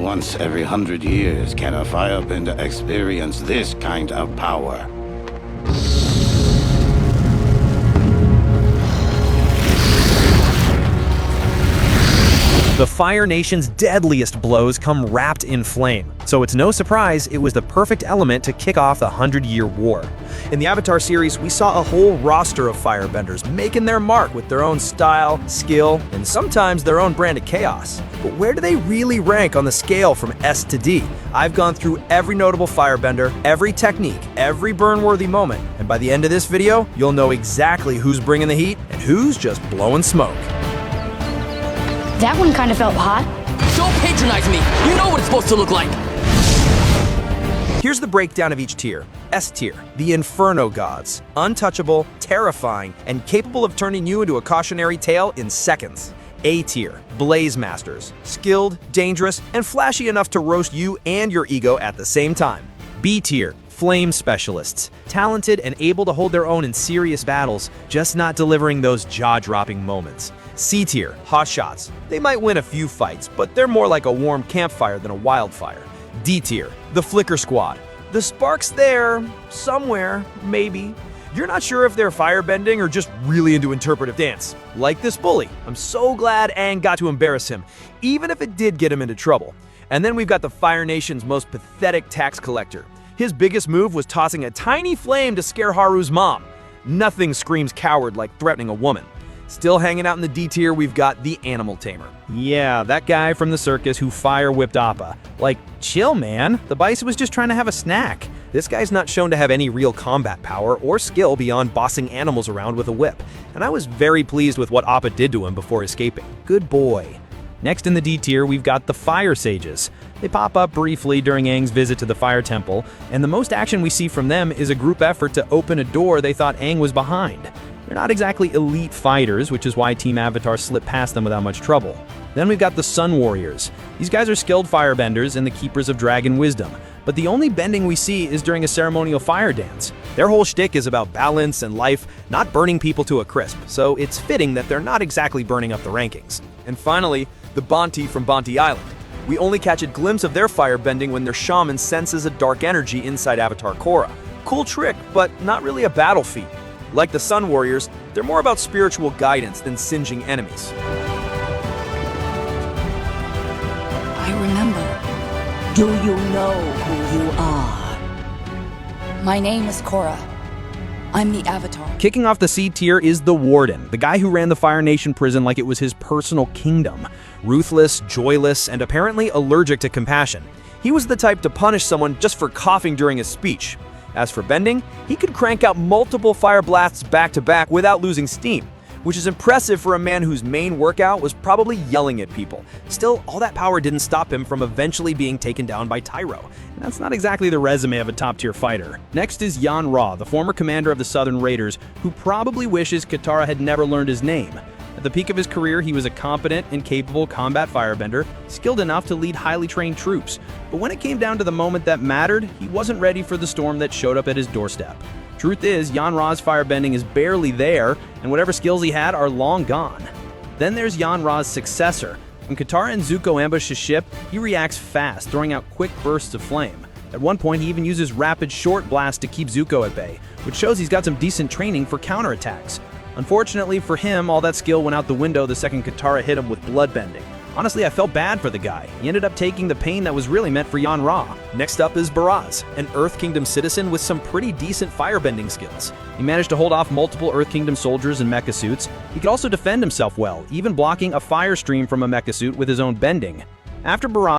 once every 100 years can a Firebender experience this kind of power. The Fire Nation's deadliest blows come wrapped in flame, so it's no surprise it was the perfect element to kick off the 100-Year War. In the Avatar series, we saw a whole roster of Firebenders making their mark with their own style, skill, and sometimes their own brand of chaos. But where do they really rank on the scale from S to D? I've gone through every notable Firebender, every technique, every burn-worthy moment, and by the end of this video, you'll know exactly who's bringing the heat and who's just blowing smoke. That one kind of felt hot. Don't patronize me! You know what it's supposed to look like! Here's the breakdown of each tier. S tier, the Inferno Gods. Untouchable, terrifying, and capable of turning you into a cautionary tale in seconds. A tier, Blaze Masters. Skilled, dangerous, and flashy enough to roast you and your ego at the same time. B tier, Flame Specialists. Talented and able to hold their own in serious battles, just not delivering those jaw-dropping moments. C tier, Hotshots. They might win a few fights, but they're more like a warm campfire than a wildfire. D tier, the Flicker Squad. The spark's there, somewhere, maybe. You're not sure if they're firebending or just really into interpretive dance. Like this bully. I'm so glad Aang got to embarrass him, even if it did get him into trouble. And then we've got the Fire Nation's most pathetic tax collector. His biggest move was tossing a tiny flame to scare Haru's mom. Nothing screams coward like threatening a woman. Still hanging out in the D tier, we've got the Animal Tamer. Yeah, that guy from the circus who fire-whipped Appa. Like, chill, man. The bison was just trying to have a snack. This guy's not shown to have any real combat power or skill beyond bossing animals around with a whip, and I was very pleased with what Appa did to him before escaping. Good boy. Next in the D tier, we've got the Fire Sages. They pop up briefly during Aang's visit to the Fire Temple, and the most action we see from them is a group effort to open a door they thought Aang was behind. They're not exactly elite fighters, which is why Team Avatar slipped past them without much trouble. Then we've got the Sun Warriors. These guys are skilled firebenders and the keepers of dragon wisdom, but the only bending we see is during a ceremonial fire dance. Their whole shtick is about balance and life, not burning people to a crisp, so it's fitting that they're not exactly burning up the rankings. And finally, the Bonti from Bonti Island. We only catch a glimpse of their firebending when their shaman senses a dark energy inside Avatar Korra. Cool trick, but not really a battle feat. Like the Sun Warriors, they're more about spiritual guidance than singeing enemies. I remember. Do you know who you are? My name is Korra. I'm the Avatar. Kicking off the C tier is the Warden, the guy who ran the Fire Nation prison like it was his personal kingdom. Ruthless, joyless, and apparently allergic to compassion. He was the type to punish someone just for coughing during a speech. As for bending, he could crank out multiple fire blasts back-to-back without losing steam, which is impressive for a man whose main workout was probably yelling at people. Still, all that power didn't stop him from eventually being taken down by Tyro. And that's not exactly the resume of a top-tier fighter. Next is Yan Ra, the former commander of the Southern Raiders, who probably wishes Katara had never learned his name. At the peak of his career, he was a competent and capable combat firebender, skilled enough to lead highly trained troops. But when it came down to the moment that mattered, he wasn't ready for the storm that showed up at his doorstep. Truth is, Yan Ra's firebending is barely there, and whatever skills he had are long gone. Then there's Yan Ra's successor. When Katara and Zuko ambush his ship, he reacts fast, throwing out quick bursts of flame. At one point, he even uses rapid short blasts to keep Zuko at bay, which shows he's got some decent training for counterattacks. Unfortunately for him, all that skill went out the window the second Katara hit him with bloodbending. Honestly, I felt bad for the guy. He ended up taking the pain that was really meant for Yan Ra. Next up is Baraz, an Earth Kingdom citizen with some pretty decent firebending skills. He managed to hold off multiple Earth Kingdom soldiers in mecha suits. He could also defend himself well, even blocking a fire stream from a mecha suit with his own bending. After Baraz